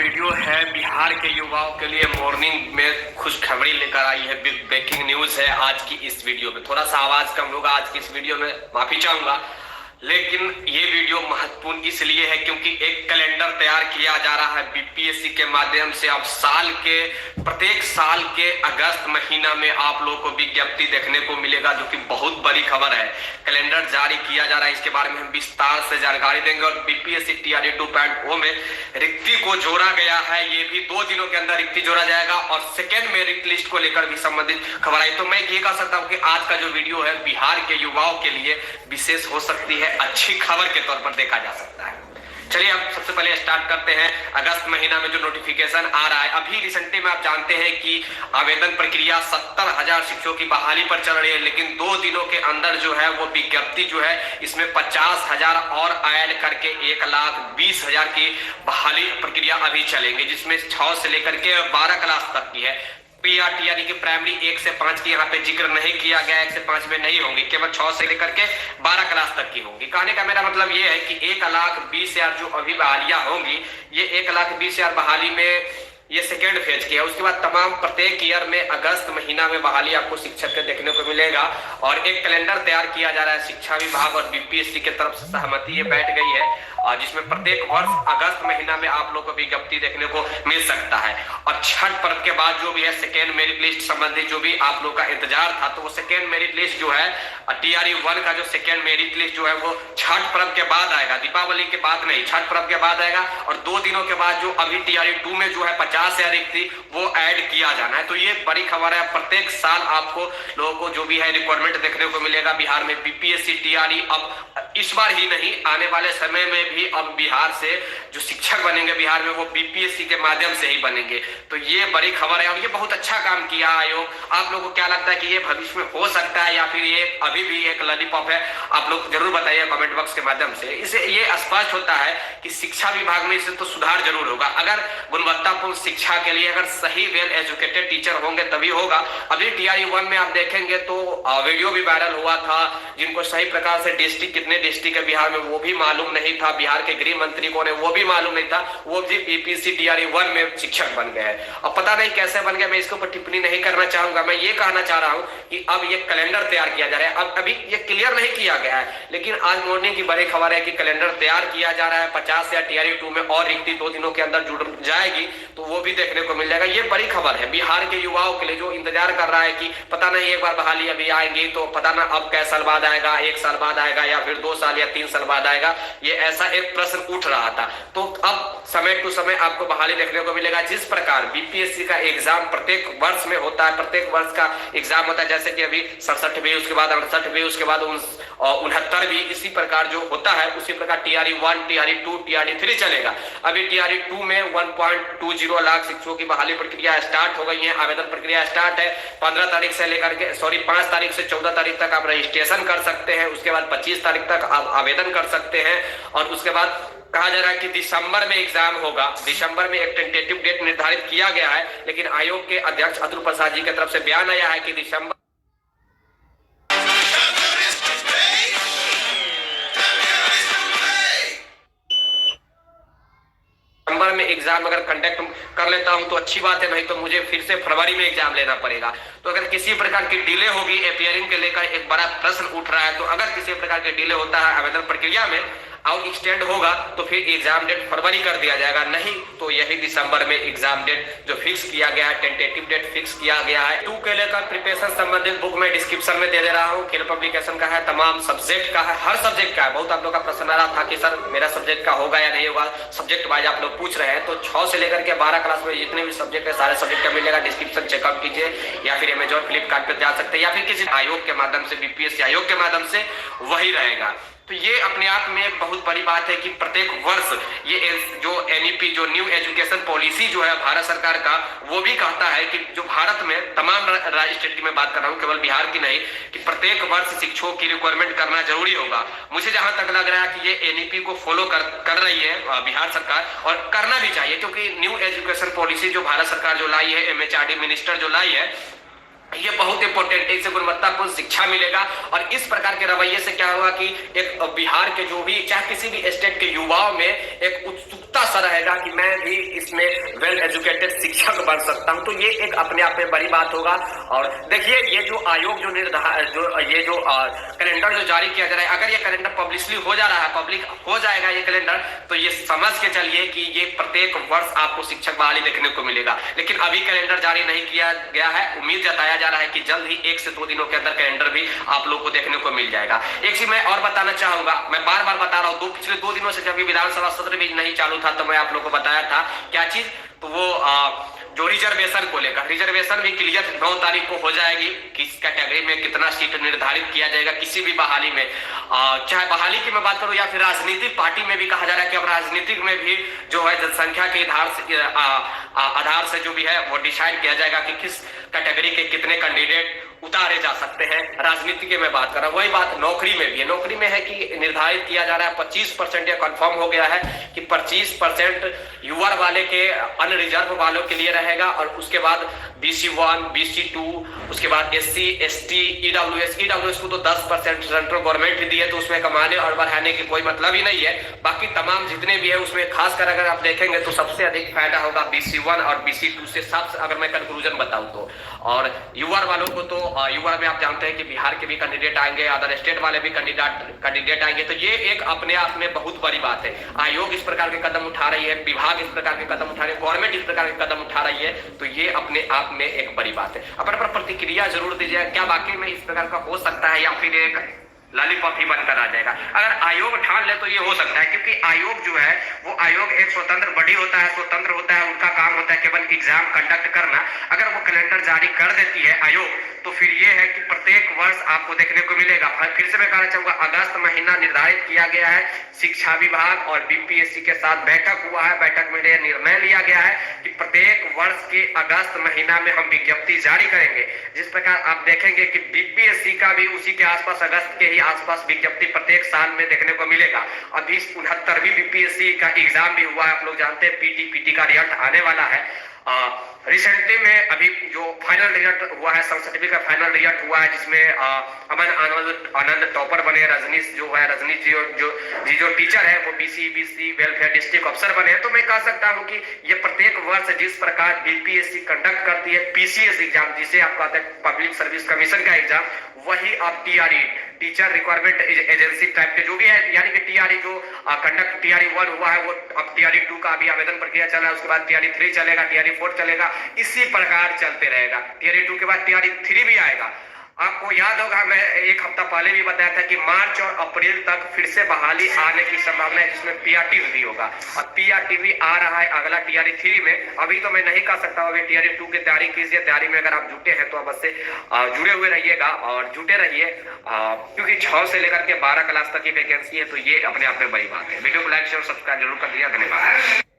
Video है बिहार के युवाओं के लिए मॉर्निंग में खुशखबरी लेकर आई है। बिग ब्रेकिंग न्यूज है आज की इस वीडियो में। थोड़ा सा आवाज कम होगा आज की इस वीडियो में, माफी चाहूंगा, लेकिन ये वीडियो महत्वपूर्ण इसलिए है क्योंकि एक कैलेंडर तैयार किया जा रहा है बीपीएससी के माध्यम से। अब प्रत्येक साल के अगस्त महीना में आप लोगों को विज्ञप्ति देखने को मिलेगा, जो कि बहुत बड़ी खबर है। कैलेंडर जारी किया जा रहा है, इसके बारे में हम विस्तार से जानकारी देंगे। और बीपीएससी टीआरई 2.0 में रिक्ति को जोड़ा गया है, ये भी 2 दिनों के अंदर रिक्ति जोड़ा जाएगा। और सेकेंड मेरिट लिस्ट को लेकर भी संबंधित खबर आई। तो मैं ये कह सकता हूँ कि आज का जो वीडियो है बिहार के युवाओं के लिए विशेष हो सकती है, अच्छी खबर के तौर पर देखा जा सकता है। चलिए हम सबसे पहले स्टार्ट करते हैं अगस्त महीना में जो नोटिफिकेशन आ रहा है। अभी रिसेंटली में आप जानते हैं कि आवेदन प्रक्रिया 70,000 शिक्षकों की बहाली पर चल रही है, लेकिन 2 दिनों के अंदर जो है वो विज्ञप्ति जो है इसमें 50,000 और ऐड करके 1,20,000 की बहाली प्रक्रिया अभी चलेंगे, जिसमें 6 से लेकर के 12 क्लास तक की है। पीआरटी यानी कि प्राइमरी 1 से 5 की यहाँ पे जिक्र नहीं किया गया, 1 से 5 में नहीं होंगी, केवल 6 से लेकर के 12 क्लास तक की होंगी। कहने का मेरा मतलब ये है कि 1,20,000 जो अभी बहालियां होंगी, ये 1,20,000 बहाली में ये सेकेंड फेज की है। उसके बाद तमाम प्रत्येक ईयर में अगस्त महीना में बहाली आपको शिक्षक के देखने को मिलेगा। और एक कैलेंडर तैयार किया जा रहा है शिक्षा विभाग और बीपीएससी की तरफ से सहमति ये बैठ गई है, और जिसमें प्रत्येक वर्ष अगस्त महीना में आप लोग को विज्ञप्ति देखने को मिल सकता है। और छठ पर्व के बाद जो भी है सेकेंड मेरिट लिस्ट संबंधी जो भी आप लोग का इंतजार था, तो वो सेकेंड मेरिट लिस्ट जो है टीआरई 1 का जो सेकेंड मेरिट लिस्ट जो है वो छठ पर्व के बाद आएगा, दीपावली के बाद नहीं, छठ पर्व के बाद आएगा। और 2 दिनों के बाद जो अभी टीआरई 2 में जो है 50 से अधिक थी वो ऐड किया जाना है। तो ये बड़ी खबर है। प्रत्येक साल आपको लोगों को जो भी है रिक्वायरमेंट देखने को मिलेगा बिहार में बीपीएससी टीआरई। अब इस बार ही नहीं, आने वाले समय में भी अब बिहार से जो शिक्षक बनेंगे बिहार में वो बीपीएससी के माध्यम से ही बनेंगे। तो ये बड़ी खबर है और ये बहुत अच्छा काम किया आयोग। आप लोगों को क्या लगता है कि ये भविष्य में हो सकता है या फिर ये अभी भी एक लॉलीपॉप है? आप लोग जरूर बताइए कमेंट बॉक्स के माध्यम से। इससे ये स्पष्ट होता है कि शिक्षा विभाग में इससे तो सुधार जरूर होगा। अगर गुणवत्तापूर्ण शिक्षा के लिए अगर सही वेल एजुकेटेड टीचर होंगे तभी होगा। अभी टीआरई 1 में आप देखेंगे तो वीडियो भी वायरल हुआ था, जिनको सही प्रकार से डिस्ट्रिक्ट कितने डिस्ट्रिक्ट है बिहार में वो भी मालूम नहीं था, बिहार के गृह मंत्री कौन है वो भी मालूम नहीं था, वो भी बीपीएससी टीआरई 1 में शिक्षक बन गए हैं। अब पता नहीं कैसे बन गए, मैं इसके ऊपर टिप्पणी नहीं करना चाहूंगा। मैं ये कहना चाह रहा हूं कि अब ये कैलेंडर तैयार किया जा रहा है। अब अभी ये क्लियर नहीं किया गया है, लेकिन आज मॉर्निंग की बड़ी खबर है कि कैलेंडर तैयार किया जा रहा है। 50 या टीआरई 2 में और रिक्ति 2 दिनों के अंदर जुड़ जाएगी, तो वो भी देखने को मिल जाएगा। ये बड़ी खबर है बिहार के युवाओं के लिए, जो इंतजार कर रहा है कि पता नहीं एक बार बहाली अभी आएगी तो पता ना अब कै साल बाद आएगा, 1 साल बाद आएगा या फिर 2 साल या 3 साल बाद आएगा। ये ऐसा एक प्रश्न उठ रहा था। तो अब समय टू समय आपको बहाली देखने को मिलेगा। जिस प्रकार बीपीएससी का एग्जाम प्रत्येक वर्ष में होता है, प्रत्येक वर्ष का एग्जाम होता है, जैसे कि अभी 67 उसके बाद 68 उसके बाद 69 इसी प्रकार जो होता है, उसी प्रकार टीआरई 1 टीआरई 2 टीआरई 3 चलेगा। अभी टीआरई 2 में 1.20 लाख शिक्षकों की बहाली प्रक्रिया स्टार्ट हो गई है। आवेदन प्रक्रिया स्टार्ट है 15 तारीख से लेकर के 5 तारीख से 14 तारीख तक आप रजिस्ट्रेशन कर सकते हैं। उसके बाद 25 तारीख तक आप आवेदन कर सकते हैं। और उसके बाद कहा जा रहा है कि दिसंबर में एग्जाम होगा। दिसंबर में एक टेंटेटिव डेट निर्धारित किया गया है, लेकिन आयोग के अध्यक्ष अतुल प्रसाद जी की तरफ से बयान आया है कि दिसंबर में एग्जाम अगर कंडक्ट कर लेता हूं तो अच्छी बात है, नहीं तो मुझे फिर से फरवरी में एग्जाम लेना पड़ेगा। तो अगर किसी प्रकार की डिले होगी अपियरिंग के लेकर एक बड़ा प्रश्न उठ रहा है। तो अगर किसी प्रकार की डिले होता है आवेदन प्रक्रिया में और एक्सटेंड होगा तो फिर एग्जाम डेट फरवरी कर दिया जाएगा, नहीं तो यही दिसंबर में एग्जाम डेट जो फिक्स किया गया है, टेंटेटिव डेट फिक्स किया गया है। 2 के लेकर प्रिपरेशन संबंधित बुक में डिस्क्रिप्शन में दे रहा हूँ। खेल पब्लिकेशन का है, तमाम सब्जेक्ट का है, हर सब्जेक्ट का है। बहुत आप लोग का प्रश्न आ रहा था कि सर मेरा सब्जेक्ट का होगा या नहीं होगा, सब्जेक्ट वाइज आप लोग पूछ रहे हैं। तो 6 से लेकर के 12 क्लास में जितने भी सब्जेक्ट है सारे सब्जेक्ट का मिलेगा। डिस्क्रिप्शन चेकआउट कीजिए या फिर अमेजॉन फ्लिपकार्ट पे जा सकते हैं या फिर किसी आयोग के माध्यम से, बीपीएससी आयोग के माध्यम से वही रहेगा। तो ये अपने आप में एक बहुत बड़ी बात है कि प्रत्येक वर्ष ये जो एनईपी जो न्यू एजुकेशन पॉलिसी जो है भारत सरकार का, वो भी कहता है कि जो भारत में तमाम राज्य स्टेट की मैं बात कर रहा हूँ, केवल बिहार की नहीं, कि प्रत्येक वर्ष शिक्षकों की रिक्वायरमेंट करना जरूरी होगा। मुझे जहां तक लग रहा है कि ये एनईपी को फॉलो कर रही है बिहार सरकार, और करना भी चाहिए, क्योंकि न्यू एजुकेशन पॉलिसी जो भारत सरकार जो लाई है, एमएचआरडी मिनिस्टर जो लाई है, ये बहुत इंपॉर्टेंट है, इससे गुणवत्तापूर्ण शिक्षा मिलेगा। और इस प्रकार के रवैये से क्या होगा कि एक बिहार के जो भी चाहे किसी भी स्टेट के युवाओं में एक उत्सुकता सा रहेगा कि मैं भी इसमें वेल एजुकेटेड शिक्षक बन सकता हूं। तो ये एक अपने आप में बड़ी बात होगा। और देखिए ये जो आयोग जो कैलेंडर जो जारी किया जा रहा है, अगर ये कैलेंडर पब्लिशली हो जा रहा है, पब्लिक हो जाएगा ये कैलेंडर, तो ये समझ के चलिए कि ये प्रत्येक वर्ष आपको शिक्षक बहाली देखने को मिलेगा। लेकिन अभी कैलेंडर जारी नहीं किया गया है, उम्मीद जताया जा रहा है कि जल्द ही 1 से 2 दिनों के अंदर कैलेंडर भी आप लोग को देखने को मिल जाएगा। एक चीज मैं और बताना चाहूंगा, मैं बार बार बता रहा हूं, पिछले 2 दिनों से जब विधानसभा सत्र भी नहीं चालू था तो मैं आप लोग को बताया था क्या चीज, तो वो जो रिजर्वेशन को लेकर, रिजर्वेशन भी क्लियर 9 तारीख को हो जाएगी। किस कैटेगरी में कितना सीट निर्धारित किया जाएगा किसी भी बहाली में, चाहे बहाली की मैं बात करूं या फिर राजनीतिक पार्टी में भी कहा जा रहा है कि अब राजनीतिक में भी जो है जनसंख्या के आधार से जो भी है वो डिसाइड किया जाएगा कि किस कैटेगरी के कितने कैंडिडेट उतारे जा सकते हैं। राजनीति की मैं बात कर रहा हूं, वही बात नौकरी में भी है। नौकरी में है कि निर्धारित किया जा रहा है 25%, या कंफर्म हो गया है कि 25% युवा वाले के अनरिजर्व वालों के लिए रहेगा। और उसके बाद BC1, BC2, उसके बाद SC, ST, EWS को तो 10% सेंट्रल गवर्नमेंट दी है, तो उसमें कमाने और बढ़ाने की कोई मतलब ही नहीं है। बाकी तमाम जितने भी है उसमें खासकर अगर आप देखेंगे तो सबसे अधिक फायदा होगा BC1 और BC2 से, सबसे अगर मैं कंक्लूजन बताऊं तो। और युवा वालों को तो युवा में आप जानते हैं कि बिहार के भी कैंडिडेट आएंगे, अदर स्टेट वाले भी कैंडिडेट आएंगे, तो ये एक अपने आप में बहुत बड़ी बात है। आयोग इस प्रकार के कदम उठा रही है, विभाग इस प्रकार के कदम उठा रही है, गवर्नमेंट इस प्रकार के कदम उठा रही है, तो ये अपने आप में एक बड़ी बात है। अपन पर प्रतिक्रिया जरूर दीजिए, क्या वाकई में इस प्रकार का हो सकता है या फिर एक लॉलीपॉप ही बनकर आ जाएगा। अगर आयोग ठान ले तो ये हो सकता है, क्योंकि आयोग जो है वो आयोग एक स्वतंत्र बॉडी होता है, स्वतंत्र होता है, उनका काम होता है केवल एग्जाम कंडक्ट करना। अगर वो कैलेंडर जारी कर देती है आयोग, तो फिर ये है कि प्रत्येक वर्ष आपको देखने को मिलेगा। फिर से मैं कहना चाहूंगा, अगस्त महीना निर्धारित किया गया है, शिक्षा विभाग और BPSC के साथ बैठक हुआ है, बैठक में निर्णय लिया गया है कि प्रत्येक वर्ष के अगस्त महीना में हम विज्ञप्ति जारी करेंगे। जिस प्रकार आप देखेंगे कि BPSC का भी उसी के आसपास, अगस्त के ही आसपास विज्ञप्ति प्रत्येक साल में देखने को मिलेगा। अभी 69वीं BPSC का एग्जाम भी हुआ है, आप लोग जानते हैं, PT का रिजल्ट आने वाला है। रिसेंटली में अभी जो फाइनल रिजल्ट हुआ है, 67वीं का फाइनल रिजल्ट हुआ है, जिसमें अमन आनंद टॉपर बने, रजनीश जी जो टीचर है वो BC वेलफेयर डिस्ट्रिक्ट अफसर बने। तो मैं कह सकता हूं कि ये प्रत्येक वर्ष जिस प्रकार BPSC कंडक्ट करती है PCS एग्जाम, जिसे आप कहते हैं पब्लिक सर्विस कमीशन का एग्जाम, वही अब TRE teacher requirement agency type के जो भी है, यानी कि TRE जो कंडक्ट TRE 1 हुआ है वो अब TRE 2 का अभी आवेदन प्रक्रिया चल रहा है, उसके बाद TRE 3 चलेगा, TRE 4 चलेगा, इसी प्रकार चलते रहेगा। TRE 2 के बाद TRE 3 भी आएगा। आपको याद होगा, मैं एक हफ्ता पहले भी बताया था कि मार्च और अप्रैल तक फिर से बहाली आने की संभावना है, जिसमें PRT भी होगा। और PRT भी आ रहा है अगला TRE 3 में। अभी तो मैं नहीं कह सकता, अभी TRE 2 की तैयारी कीजिए। तैयारी में अगर आप जुटे हैं तो अवश्य जुड़े हुए रहिएगा और जुटे रहिए, क्योंकि 6 से लेकर के 12 क्लास तक की वैकेंसी है, तो ये अपने आप में बड़ी बात है। वीडियो को लाइक शेयर सब्सक्राइब जरूर कर दिया। धन्यवाद।